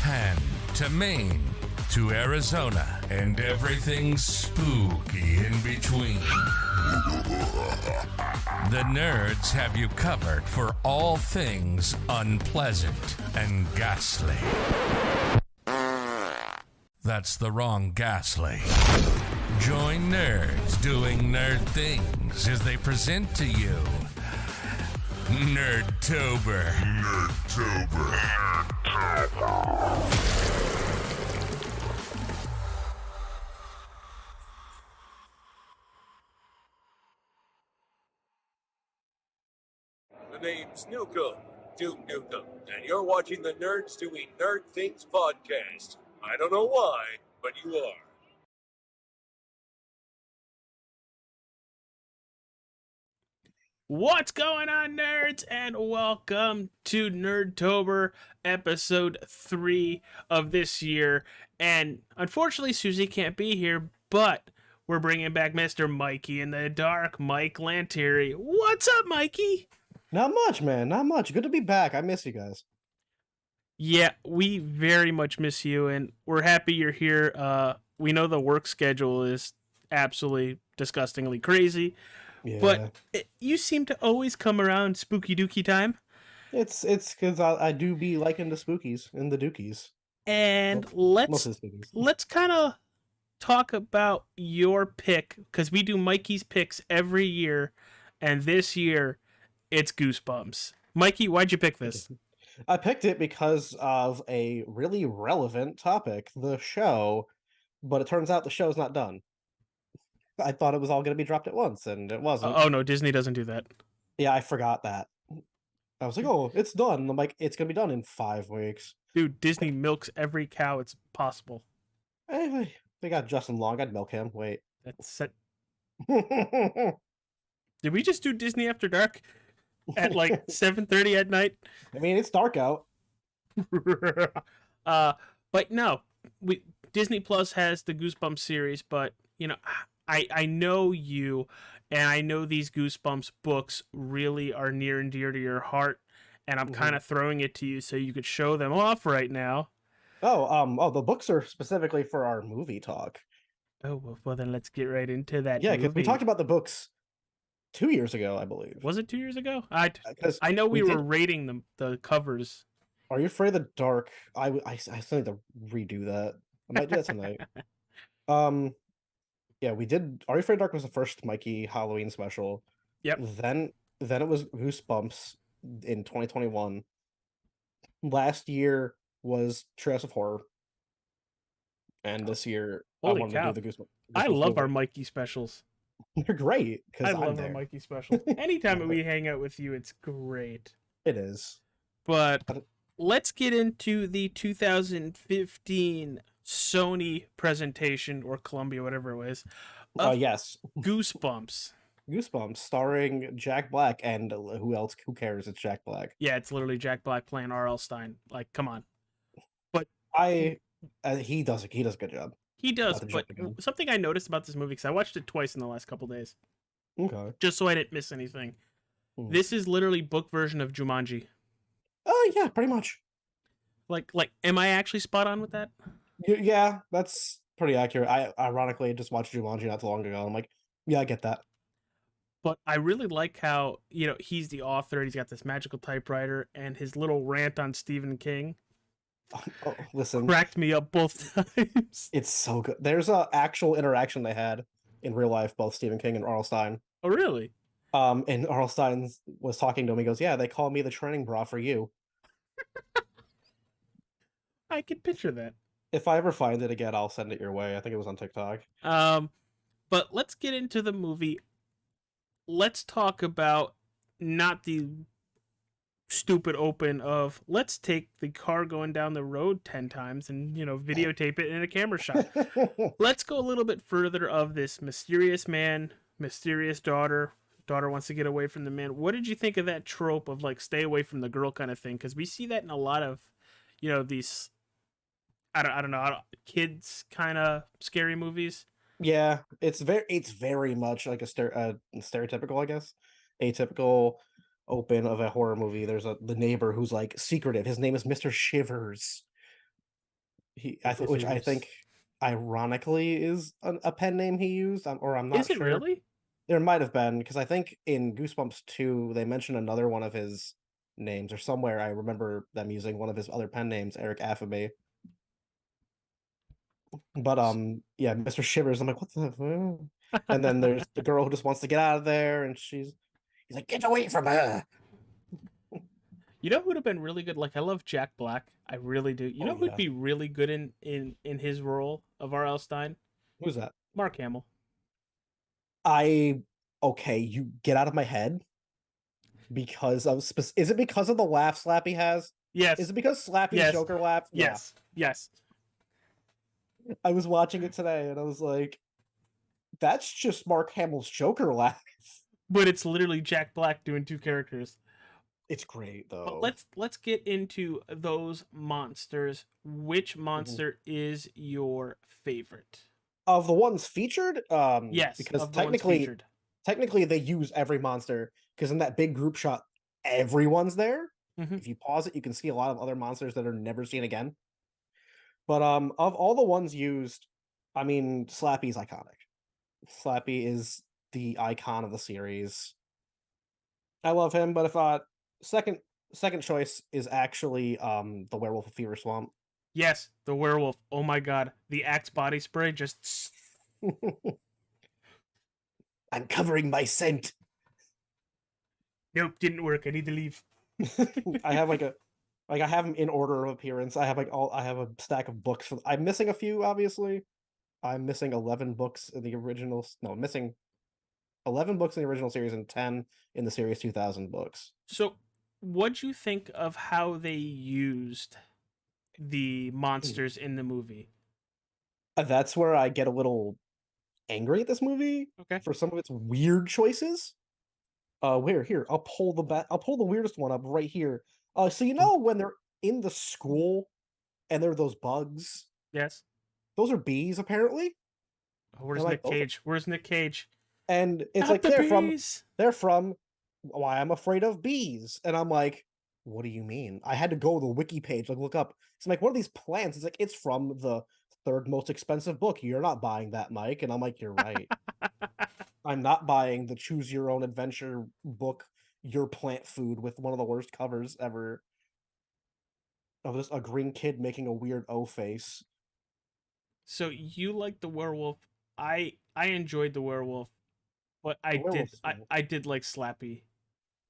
Japan to Maine to Arizona and everything spooky in between. The nerds have you covered for all things unpleasant and ghastly. That's the wrong ghastly. Join nerds doing nerd things as they present to you Nerd-Tober. The name's Newcomb, Duke Newcomb, and you're watching the Nerds Doing Nerd Things podcast. I don't know why, but you are. What's going on, nerds, and welcome to Nerd-Tober, episode 3 of this year. And unfortunately, Susie can't be here, but we're bringing back Mr. Mikey in the dark, Mike Lantieri. What's up, Mikey? Not much, man. Not much. Good to be back. I miss you guys. Yeah, we very much miss you, and we're happy you're here. We know the work schedule is absolutely disgustingly crazy. Yeah. But you seem to always come around spooky dookie time. It's because I do be liking the spookies and the dookies. And Most of the spookies. let's kind of talk about your pick, because we do Mikey's picks every year, and this year it's Goosebumps. Mikey, why'd you pick this? I picked it because of a really relevant topic, the show, but it turns out the show's not done. I thought it was all going to be dropped at once, and it wasn't. Oh no, Disney doesn't do that. Yeah, I forgot that. I was like, oh, it's done. And I'm like, it's going to be done in 5 weeks. Dude, Disney milks every cow it's possible. They got Justin Long. I'd milk him. Wait. That's set. Did we just do Disney After Dark at like 7:30 at night? I mean, it's dark out. But no, Disney Plus has the Goosebumps series, but you know, I know you, and I know these Goosebumps books really are near and dear to your heart, and I'm kind of throwing it to you so you could show them off right now. Oh, the books are specifically for our movie talk. Oh, well then let's get right into that. Yeah, because we movie. talked about the books 2 years ago, I believe. Was it 2 years ago? 'Cause I know we we were did- rating the covers. Are You Afraid of the Dark? I still need to redo that. I might do that tonight. Yeah, we did. Are You Afraid of the Dark was the first Mikey Halloween special. Yep. Then it was Goosebumps in 2021. Last year was Treehouse of Horror. And this year Holy I wanted cow. to do the Goosebumps. I love movie. our Mikey specials. They're great I because I'm love our there. Mikey specials. Anytime we hang out with you, it's great. It is. But But- let's get into the 2015 Sony presentation, or Columbia, whatever it was, of Yes. Goosebumps. Goosebumps, starring Jack Black, and who else? Who cares? It's Jack Black. Yeah, it's literally Jack Black playing R.L. Stein. Like, come on. He does a good job. He does, Not to but jump again. something I noticed about this movie, because I watched it twice in the last couple days, Okay. just so I didn't miss anything. Hmm. This is literally book version of Jumanji. Oh yeah, pretty much. Like, am I actually spot on with that? Yeah, that's pretty accurate. I ironically just watched Jumanji not too long ago. I'm like, yeah, I get that. But I really like how, you know, he's the author, he's got this magical typewriter, and his little rant on Stephen King Oh, listen, cracked me up both times. it's so good. There's a actual interaction they had in real life, both Stephen King and R.L. Stein. Oh, really? And R.L. Stein was talking to him. He goes, "Yeah, they call me the training bra for you." I can picture that. If I ever find it again, I'll send it your way. I think it was on TikTok. But let's get into the movie. Let's talk about not the stupid open of let's take the car going down the road 10 times and, you know, videotape it in a camera shot. Let's go a little bit further of this mysterious man, mysterious daughter. Daughter wants to get away from the man. What did you think of that trope of like stay away from the girl kind of thing? Because we see that in a lot of, you know, these I don't know, kids kind of scary movies. Yeah, it's very much like a stereotypical, I guess, atypical open of a horror movie. There's the neighbor who's like secretive. His name is Mr. Shivers. which I Ithilus. think ironically is a pen name he used, or I'm Is not it sure. really? There might have been, because I think in Goosebumps 2 they mentioned another one of his names, or somewhere I remember them using one of his other pen names, Eric Affabee. But yeah, Mr. Shivers, I'm like, what the and then there's the girl who just wants to get out of there, and he's like, get away from her. You know who would have been really good? Like I love Jack Black. I really do. You Oh know who'd yeah. be really good in his role of R.L. Stein? Who's that? Mark Hamill. I Okay, you get out of my head because of is it because of the laugh Slappy has? Is Yes. it because Slappy's Yes. Joker laugh? Yeah. Yes. Yes. I was watching it today and I was like, that's just Mark Hamill's Joker laugh. But it's literally Jack Black doing two characters. It's great But though. let's get into those monsters. Which Mhm. monster is your favorite? Of the ones featured, Yes, because of the ones featured. technically they use every monster, because in that big group shot, everyone's there. Hmm. If you pause it, you can see a lot of other monsters that are never seen again. But of all the ones used, I mean, Slappy's iconic. Slappy is the icon of the series. I love him, but if second second choice is actually the Werewolf of Fever Swamp. Yes, the werewolf. Oh my god, the Axe body spray just. I'm covering my scent. Nope, didn't work. I need to leave. I have I have them in order of appearance. I have a stack of books. I'm missing a few, obviously. I'm missing 11 books in the original. No, I'm missing 11 books in the original series and 10 in the series 2000 books. So, what'd you think of how they used the monsters in the movie? That's where I get a little angry at this movie Okay. for some of its weird choices. Where here? I'll pull the weirdest one up right here. So you know when they're in the school and there are those bugs, Yes. those are bees apparently. Oh, And where's like Nick those, Cage? Where's Nick Cage? and it's Not like the bees. they're from Why I'm Afraid of Bees, and I'm like, what do you mean? I had to go to the wiki page, like look up. It's like, what are these plants? It's like, it's from the third most expensive book. You're not buying that, Mike. And I'm like, you're right. I'm not buying the choose your own adventure book, Your Plant Food, with one of the worst covers ever of this a green kid making a weird O face. So you like the werewolf? I enjoyed the werewolf, but The werewolf's fine. I did like Slappy.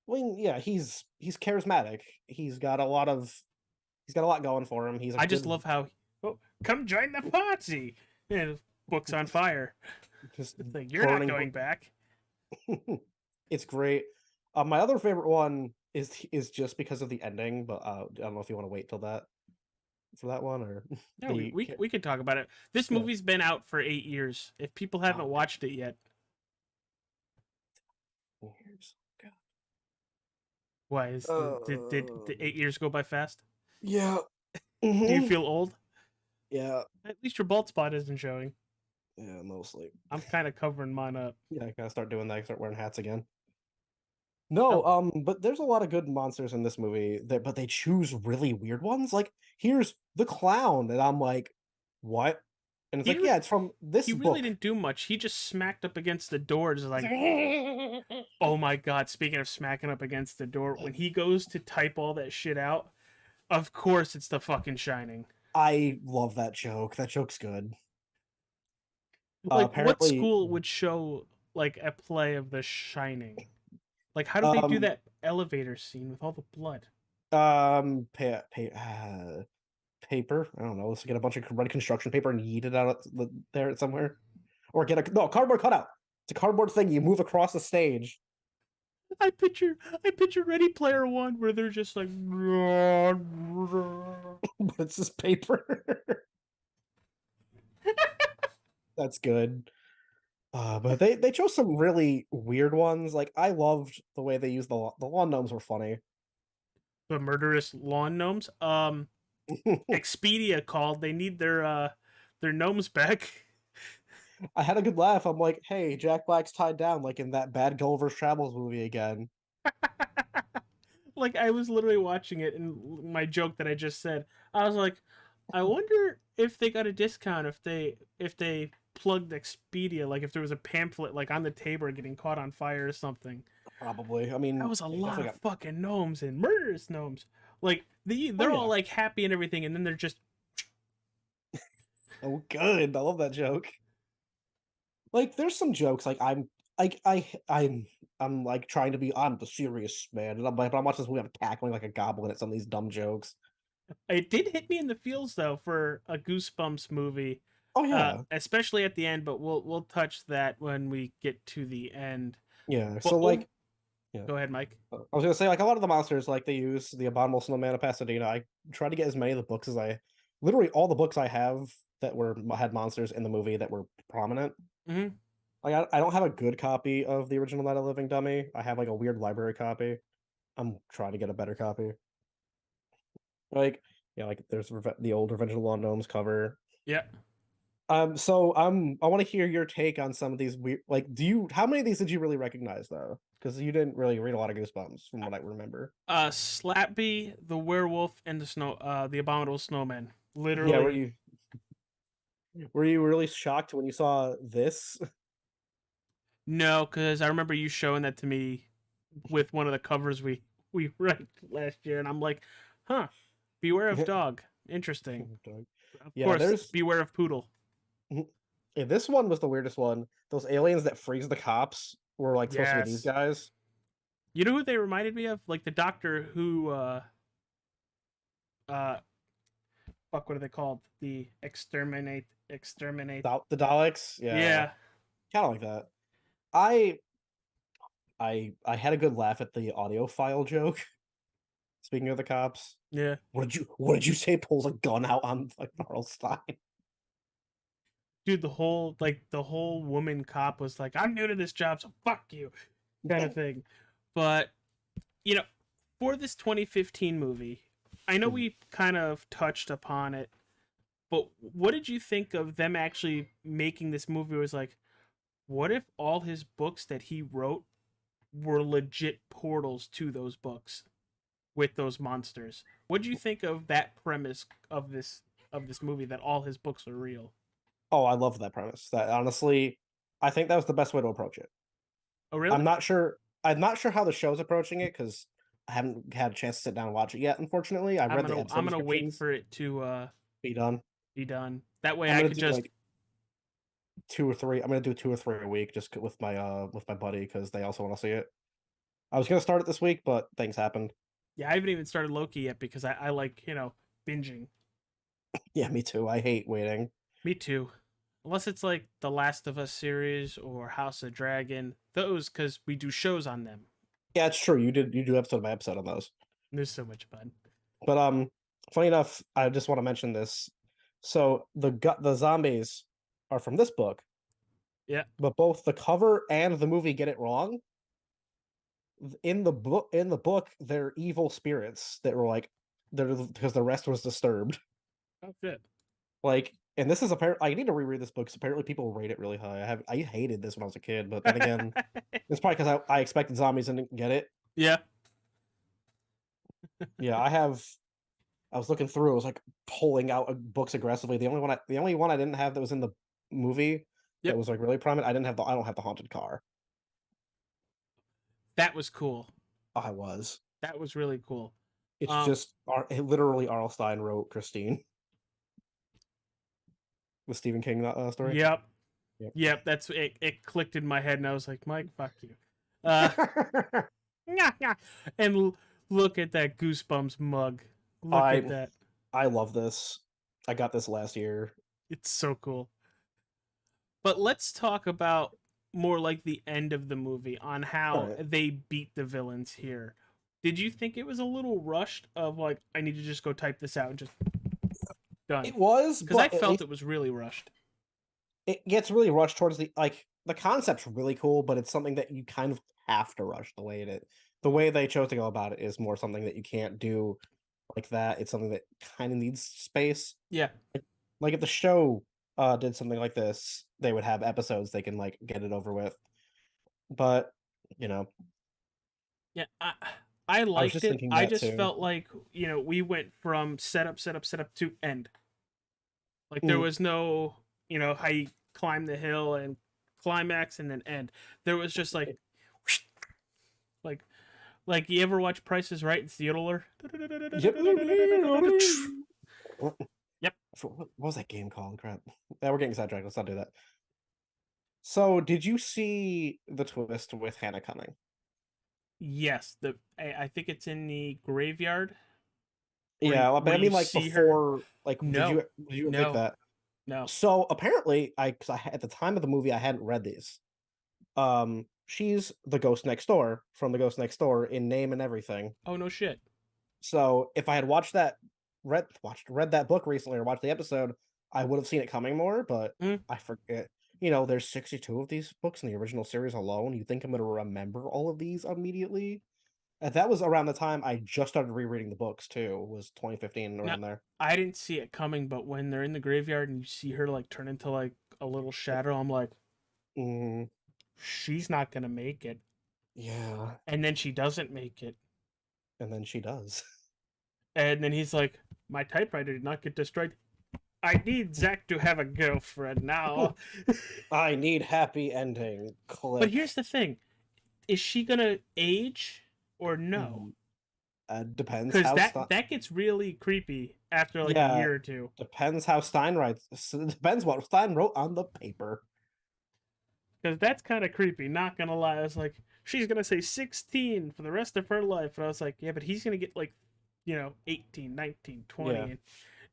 I mean, yeah, he's charismatic. He's got a lot going for him. He's a I just good love how, oh, come join the party. And book's on fire. just It's like you're not burning. going back. It's great. My other favorite one is just because of the ending, but I don't know if you want to wait till that for that one or No, the we could talk about it. This yeah. movie's been out for 8 years. If people haven't Oh, watched it yet, God. why is did 8 years go by fast? Yeah. Do you Mhm. feel old? Yeah. At least your bald spot isn't showing. Yeah, mostly. I'm kind of covering mine up. Yeah, I gotta start doing that. Start wearing hats again. No, Oh, but there's a lot of good monsters in this movie, but they choose really weird ones. Like, here's the clown, and I'm like, what? And it's he like, re- yeah, it's from this he really book. didn't do much. He just smacked up against the door, just like, oh my god. Speaking of smacking up against the door, when he goes to type all that shit out, of course it's the fucking Shining. I love that joke. That joke's good. Like, what Apparently, school would show like a play of The Shining? Like, how did they do um, that elevator scene with all the blood? paper. I don't know. Let's get a bunch of red construction paper and yeet it out there somewhere, or get a cardboard cutout. It's a cardboard thing you move across the stage. I picture Ready Player One where they're just like, But it's just paper. That's good. But they chose some really weird ones. Like, I loved the way they used the lawn gnomes were funny. the murderous lawn gnomes. Expedia called. They need their gnomes back. I had a good laugh. I'm like, hey, Jack Black's tied down like in that bad Gulliver's Travels movie again. Like I was literally watching it, and my joke that I just said, I was like, I wonder if they got a discount if they plugged Expedia, like if there was a pamphlet like on the table getting caught on fire or something. Probably. I That mean, was a they lot definitely of got. fucking gnomes and murderous gnomes. Like Oh they're all yeah. like happy and everything, and then they're just Oh, good. I love that joke. Like, there's some jokes like like I'm like trying to be I'm the serious man, and I'm like, but I'm watching this movie, I'm cackling like a goblin at some of these dumb jokes. it did hit me in the feels though for a Goosebumps movie, Oh yeah, especially at the end. But we'll touch that when we get to the end. yeah. But So like, yeah. go ahead, Mike. I was gonna say like a lot of the monsters like they use the Abominable Snowman of Pasadena. I try to get as many of the books as I, literally all the books I have that were had monsters in the movie that were prominent. Hmm. Like I don't have a good copy of the original Night of the Living Dummy. I have like a weird library copy. I'm trying to get a better copy. Like yeah, like there's the old Revenge of the Lawn Gnomes cover. Yeah. So I want to hear your take on some of these weird. Like, how many of these did you really recognize though? Because you didn't really read a lot of Goosebumps, from what I remember. Slappy, the werewolf, and the abominable snowman. Yeah, Literally, were you really shocked when you saw this? no, because I remember you showing that to me with one of the covers we ranked last year, and I'm like, huh, beware of dog. Interesting. Of Yeah, course, there's beware of poodle. yeah, this one was the weirdest one. Those aliens that freeze the cops were like supposed to be these Yes. guys. You know who they reminded me of? Like the Doctor Who. Uh, fuck, what are they called? The exterminate. The Daleks, yeah, Yeah, kind of like that. I I had a good laugh at the audio file joke. Speaking of the cops, yeah. what did you say? Pulls a gun out on like Stein. Dude, the whole woman cop was like, "I'm new to this job, so fuck you," kind of thing. But you know, for this 2015 movie, I know we kind of touched upon it, but what did you think of them actually making this movie? It was like, what if all his books that he wrote were legit portals to those books with those monsters? What do you think of that premise of this movie that all his books are real? Oh, I love that premise. That honestly, I think that was the best way to approach it. Oh, really? I'm not sure how the show's approaching it because I haven't had a chance to sit down and watch it yet. Unfortunately, I've read the episode I'm gonna wait descriptions. for it to Be done. be done. That way I'm I gonna could do just like 2 or 3. I'm gonna do 2 or 3 a week just with my buddy because they also want to see it. I was gonna start it this week, but things happened. yeah, I haven't even started Loki yet because I like, binging. Yeah, me too. I hate waiting. Me too. Unless it's like the Last of Us series or House of Dragon. Those because we do shows on them. Yeah, it's true. You do episode by episode on those. There's so much fun. But funny enough, I just want to mention this. So the zombies are from this book, Yeah. but both the cover and the movie get it wrong. In the book, they're evil spirits that were like they're because the rest was disturbed. Oh shit. Like, and this is apparently I need to reread this book because apparently people rate it really high. I hated this when I was a kid, but then again, it's probably because I expected zombies and didn't get it. Yeah. Yeah, I was looking through. I was like pulling out books aggressively. The only one I didn't have that was in the movie that Yep. was like really prominent. I don't have the haunted car. That was cool. I was. That was really cool. It's just literally Arl Stein wrote Christine, the Stephen King story. Yep. Yep. Yep. That's it. It clicked in my head, and I was like, Mike, fuck you. Uh, and look at that Goosebumps mug. Look at that. I love this. I got this last year. It's so cool. But let's talk about more like the end of the movie on how Right. they beat the villains here. Did you think it was a little rushed of like I need to just go type this out and just done? It was, Because I but felt it was really rushed. it gets really rushed towards the concept's really cool, but it's something that you kind of have to rush the way they chose to go about it is more something that you can't do like that. It's something that kind of needs space. Yeah. Like if the show did something like this, they would have episodes they can like get it over with. But you know, Yeah. I I was liked just it. thinking I that just too. felt like, we went from setup to end. Like there was no, how you climb the hill and climax and then end. There was just like like you ever watch Price is Right? It's the Yodeler. Yep. Yep. What was that game called? Crap. Yeah, we're getting sidetracked. Let's not do that. So, did you see the twist with Hannah coming? Yes, I think it's in the graveyard. Yeah, but I where you mean, like see her. before, like, No, did you think no, that? no. So apparently, because at the time of the movie, I hadn't read these. She's the ghost next door from the Ghost Next Door in name and everything. Oh no shit. So if I had read that book recently or watched the episode, I would have seen it coming more. But Mm. I forget. There's 62 of these books in the original series alone. You think I'm going to remember all of these immediately? And that was around the time I just started rereading the books too. Was 2015 No, around there? I didn't see it coming, but when they're in the graveyard and you see her like turn into like a little shadow, I'm like, Mm, she's not gonna make it. yeah, And then she doesn't make it. and then she does. And then he's like, my typewriter did not get destroyed. I need Zach to have a girlfriend now. I need happy ending. Click. But here's the thing: is she gonna age or no? Depends Because how that gets really creepy after like Yeah. a year or two. depends how Stein writes. Depends what Stein wrote on the paper. Because that's kind of creepy. Not gonna lie, I was like, she's gonna say 16 for the rest of her life, and I was like, yeah, but he's gonna get like, 18, 19, 20. Yeah. And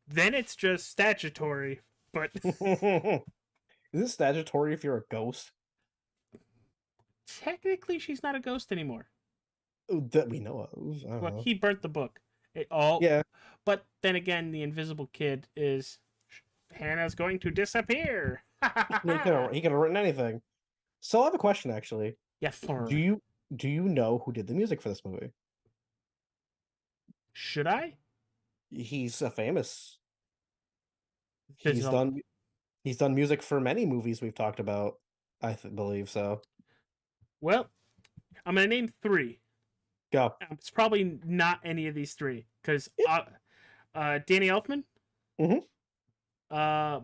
then it's just statutory. But Is it statutory if you're a ghost? technically, she's not a ghost anymore. That we know of. I don't Well, know. he burnt the book. It all. Yeah. But then again, the invisible kid is Hannah's going to disappear. He could have written anything. So I have a question actually. Yes, sir. Do you know who did the music for this movie? Should I? He's a famous. There's He's a- done he's done music for many movies we've talked about. Believe so. Well, I'm gonna name 3. Go. It's probably not any of these 3 because Danny Elfman, Mhm.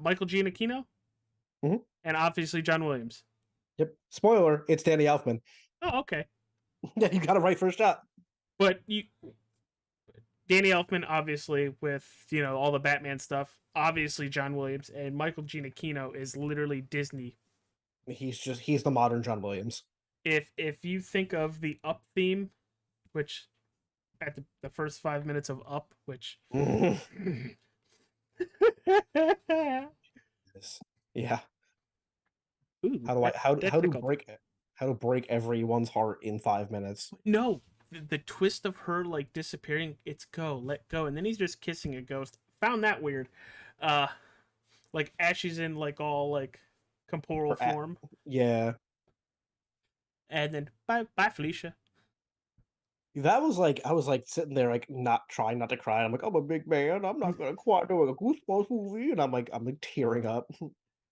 Michael Giacchino, Mhm. and obviously John Williams. Yep. Spoiler, it's Danny Elfman. Oh, okay. Yeah, you got it right first shot. But Danny Elfman, obviously, with all the Batman stuff. Obviously, John Williams and Michael Giacchino is literally Disney. He's the modern John Williams. If you think of the Up theme, which at the first 5 minutes of Up, which Yeah. Ooh, How that to tickled. break everyone's heart in 5 minutes? No, the twist of her like disappearing. It's let go, and then he's just kissing a ghost. Found that weird. Like as she's in like all like corporeal form, Yeah. and then bye Felicia. That was like I was like sitting there like not trying not to cry. I'm like, I'm a big man. I'm not gonna cry doing a Goosebumps movie, and I'm like tearing up.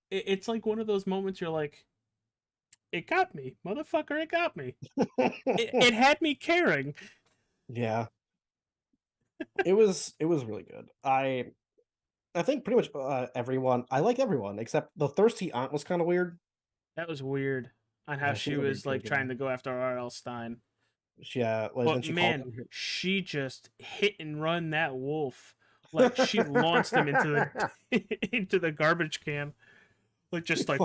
It's like one of those moments you're like, it got me, motherfucker, it got me. It had me caring. Yeah. It was really good. I think pretty much everyone. I like everyone except the thirsty aunt was kind of weird. That was weird on how Yeah, she she's a weird was like kid, trying to go after R.L. Stein. Yeah, like then But she man, called him. she just hit and run that wolf. Like she launched him into the into the garbage can. Like just like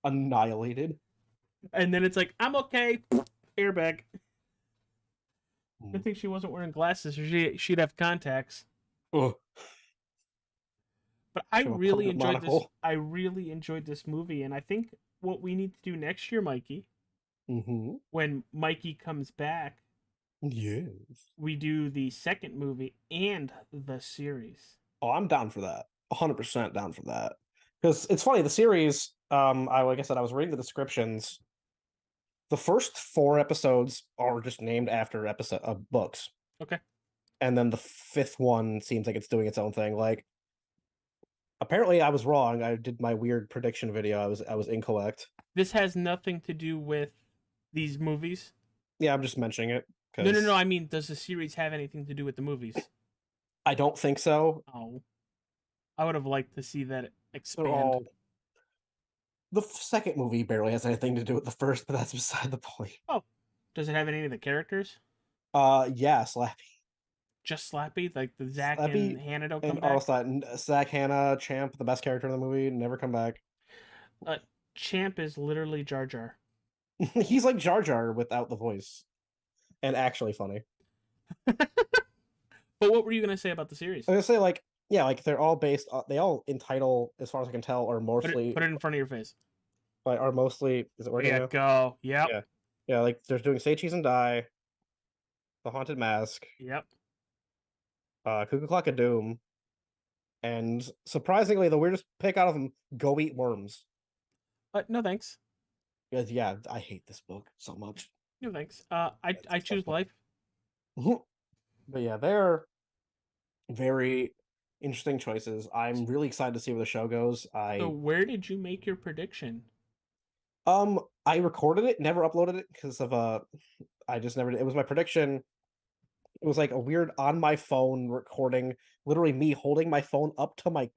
Annihilated. and then it's like, I'm okay. Airbag. Hmm. Good thing she wasn't wearing glasses or she'd have contacts. Ugh. But I Should have really permanent enjoyed this. monocle. I really enjoyed this movie, and I think what we need to do next year, Mikey, Mm-hmm. when Mikey comes back, Yes. we do the second movie and the series. Oh, I'm down for that. 100% down for that. Because it's funny, the series, like I said, I was reading the descriptions. The first 4 episodes are just named after books. Okay. And then the 5th one seems like it's doing its own thing. Like, apparently I was wrong. I did my weird prediction video. I was incorrect. This has nothing to do with these movies. Yeah, I'm just mentioning it. No. I mean, does the series have anything to do with the movies? I don't think so. Oh. I would have liked to see that They're expand. all. The second movie barely has anything to do with the first, but that's beside the point. Oh, does it have any of the characters? Yeah, Slappy. Just Slappy, like the Zach and Slappy Hannah don't and come back. Zach Hannah, Champ, the best character in the movie, never come back. Uh, Champ is literally Jar Jar. He's like Jar Jar without the voice, and actually funny. But what were you gonna say about the series? I was gonna say like yeah, like they're all based. They all in title, as far as I can tell, are Put it, mostly put it in front of your face. are mostly. Is it working Yeah, now? go. Yep. Yeah, yeah. Like they're doing Say Cheese and Die, The Haunted Mask, Yep. Cuckoo Clock of Doom, and surprisingly, the weirdest pick out of them, Go Eat Worms. No thanks. Because yeah, I hate this book so much. No thanks. I choose life. But yeah, they're very interesting choices. I'm really excited to see where the show goes. So where did you make your prediction? I recorded it, never uploaded it because of I just never did. It was my prediction. It was like a weird on my phone recording, literally me holding my phone up to my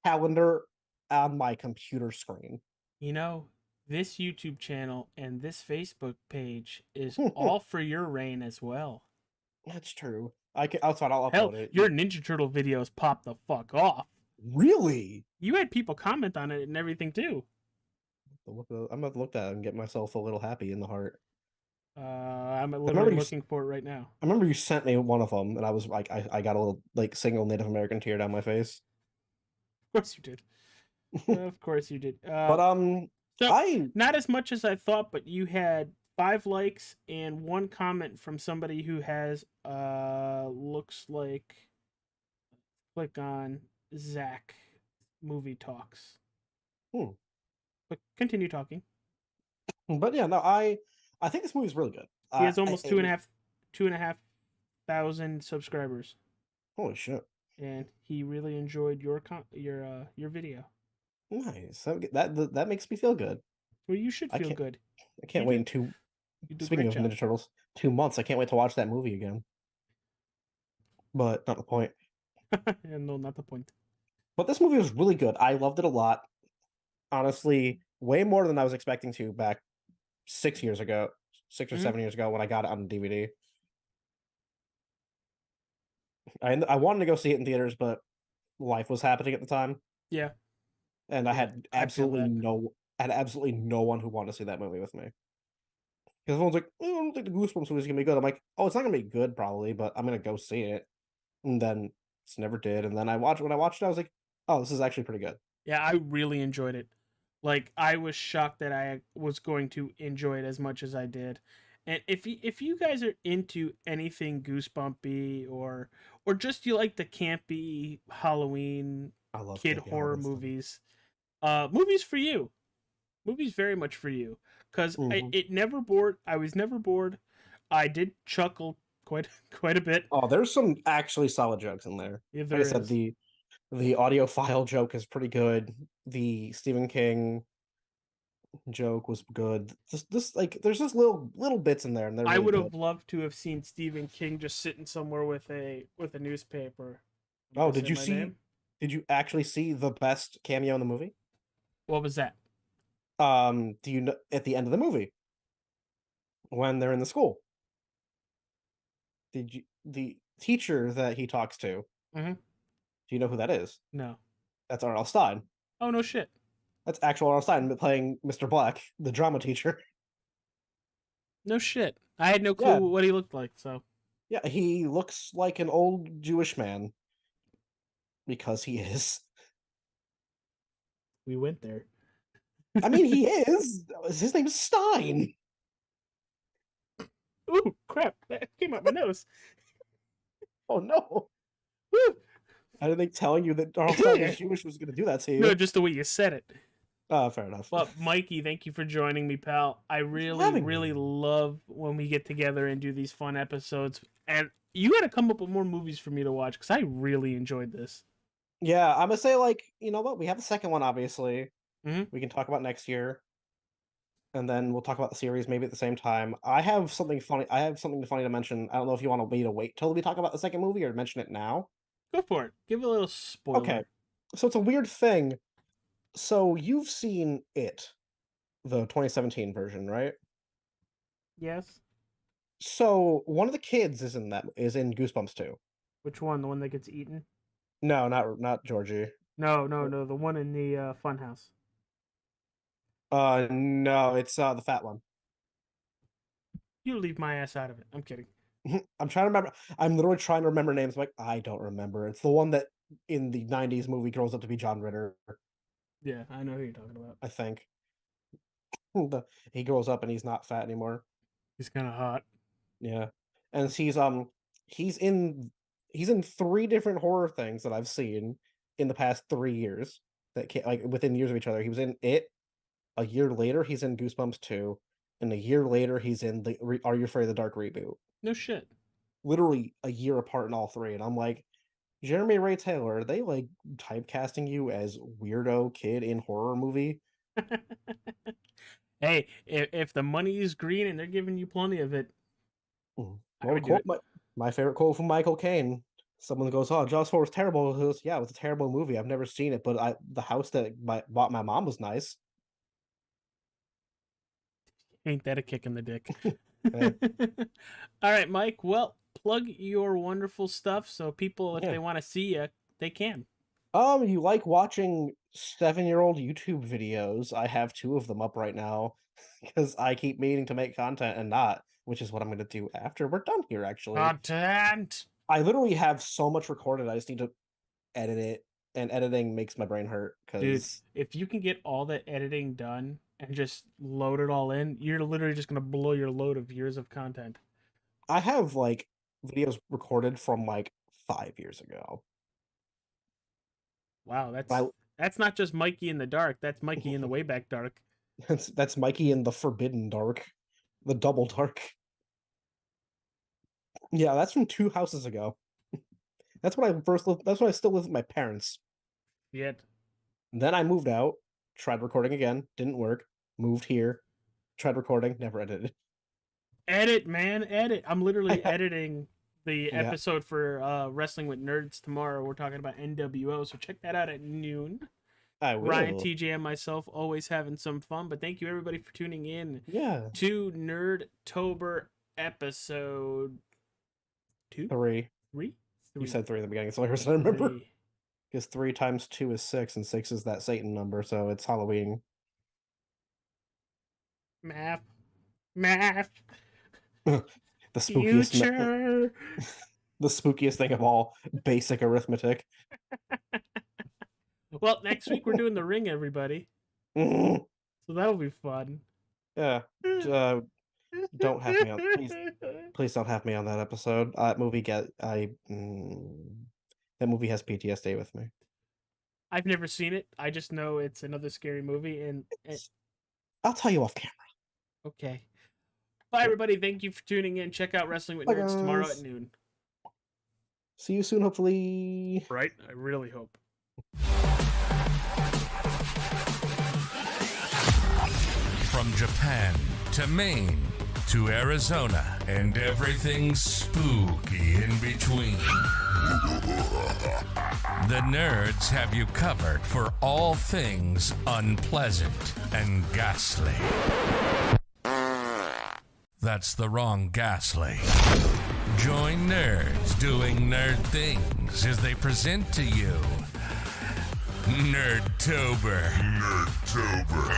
calendar on my computer screen. You know, this YouTube channel and this Facebook page is all for your reign as well. That's true. Outside, I'll Hell, upload it. your Ninja Turtle videos pop the fuck off. Really? You had people comment on it and everything too. I'm gonna look at it and get myself a little happy in the heart. I'm remember literally you looking for it right now. I remember you sent me one of them, and I was like, I got a little like single Native American tear down my face. Of course you did. Of course you did. But So, not as much as I thought, but you had 5 likes and 1 comment from somebody who has looks like, click on Zach movie talks. But continue talking. But yeah, no, I think this movie's really good. He has almost two and a half thousand subscribers, Holy shit! and he really enjoyed your video. Nice. That makes me feel good. Well, you should I feel can't- good. I can't You wait did- in two. You do a Speaking great of job. Ninja Turtles, 2 months. I can't wait to watch that movie again. But not the point. No, not the point. But this movie was really good. I loved it a lot. Honestly, way more than I was expecting to back 6 years ago, 6 or Mhm. 7 years ago when I got it on DVD. I wanted to go see it in theaters, but life was happening at the time, Yeah. and I Yeah, had I feel that. absolutely no one who wanted to see that movie with me. Because everyone's like, "Oh, I don't think the Goosebumps movie's gonna be good." I'm like, "Oh, it's not gonna be good probably, but I'm gonna go see it." And then it's never did. And then when I watched it, I was like, "Oh, this is actually pretty good." Yeah, I really enjoyed it. Like, I was shocked that I was going to enjoy it as much as I did. And if you guys are into anything goosebumpy or just you like the campy Halloween I love kid campy horror Halloween stuff. movies, movies for you. Movies very much for you. Because it never bored. I was never bored. I did chuckle quite a bit. Oh, there's some actually solid jokes in there. Yeah, Like there I said, is. the audiophile joke is pretty good. The Stephen King joke was good. This like there's just little bits in there, and they're I really would good. have loved to have seen Stephen King just sitting somewhere with a newspaper. Oh, Say did you my see? name? Did you actually see the best cameo in the movie? What was that? Do you know at the end of the movie when they're in the school? Did you the teacher that he talks to? Mhm. Do you know who that is? No. That's R.L. Stein. Oh no shit. That's actual R.L. Stein playing Mr. Black, the drama teacher. No shit. I had no clue Yeah. what he looked like. So Yeah, he looks like an old Jewish man because he is. we went there. I mean, he is. His name's Stein. Ooh, crap! That came out my nose. Oh no! Woo! I didn't think telling you that R.L. Stein is Jewish was going to do that to you. No, just the way you said it. Fair enough. But Mikey, thank you for joining me, pal. I really, having really me. love when we get together and do these fun episodes. And you got to come up with more movies for me to watch because I really enjoyed this. Yeah, I'm gonna say like, you know what? We have the second one, obviously. Mhm. We can talk about next year, and then we'll talk about the series maybe at the same time. I have something funny. I have something funny to mention. I don't know if you want me to wait till we talk about the second movie or mention it now. Go for it. Give a little spoiler. Okay, so it's a weird thing. So you've seen it, the 2017 version, right? Yes. So one of the kids is in Goosebumps too. Which one? The one that gets eaten? No, not Georgie. No. The one in the funhouse. No, it's the fat one. You leave my ass out of it. I'm kidding. I'm trying to remember. I'm literally trying to remember names. I'm like, I don't remember. It's the one that in the 90s movie grows up to be John Ritter, Yeah, I know who you're talking about. I think. He grows up and he's not fat anymore. He's kind of hot. Yeah. And he's in he's in 3 different horror things that I've seen in the past 3 years that like within years of each other. He was in It. A year later, he's in Goosebumps 2, and a year later, he's in the Are You Afraid of the Dark reboot. No shit. Literally a year apart in all 3, and I'm like, Jeremy Ray Taylor, are they like typecasting you as weirdo kid in horror movie? Hey, if the money is green and they're giving you plenty of it, I would do it. My favorite quote from Michael Caine. Someone goes, "Oh, Jaws 4 was terrible." He goes, "Yeah, it was a terrible movie. I've never seen it, but the house that bought my mom was nice." Ain't that a kick in the dick? Hey. All right, Mike. Well, plug your wonderful stuff so people, if Yeah. they want to see you, they can. You like watching 7-year-old YouTube videos? I have 2 of them up right now because I keep meaning to make content and not, which is what I'm going to do after we're done here, actually. Content. I literally have so much recorded, I just need to edit it, and editing makes my brain hurt. Dude, Because if you can get all that editing done and just load it all in, you're literally just going to blow your load of years of content. I have like videos recorded from like 5 years ago. Wow, that's not just Mikey in the dark. That's Mikey in the way back dark. That's Mikey in the forbidden dark, the double dark. Yeah, that's from 2 houses ago. That's when I first lived. That's when I still lived with my parents. Yet. Then I moved out, tried recording again, didn't work. Moved here, tried recording, never edited. Edit, man, edit. I'm literally I editing the Yeah. episode for Wrestling with Nerds tomorrow. We're talking about NWO, so check that out at noon. I will. Ryan, TJ, and myself always having some fun, but thank you everybody for tuning in Yeah. to Nerd-Tober episode 2? 3. 3? You said 3 at the beginning, so I remember. 3. Because 3 times 2 is 6, and 6 is that Satan number, so it's Halloween. Math. The spookiest, Future. the spookiest thing of all, basic arithmetic. Well, next week we're doing The Ring, everybody. Yeah. So that'll be fun. Don't have me on. Please don't have me on that episode. That movie has PTSD with me. I've never seen it. I just know it's another scary movie, and I'll tell you off camera. okay. Bye, everybody. Thank you for tuning in. Check out Wrestling with Bye, Nerds tomorrow guys. at noon. See you soon, hopefully. Right? I really hope. From Japan to Maine to Arizona and everything spooky in between. The Nerds have you covered for all things unpleasant and ghastly. That's the wrong ghastly. Join nerds doing nerd things as they present to you Nerd-Tober. Nerd-Tober.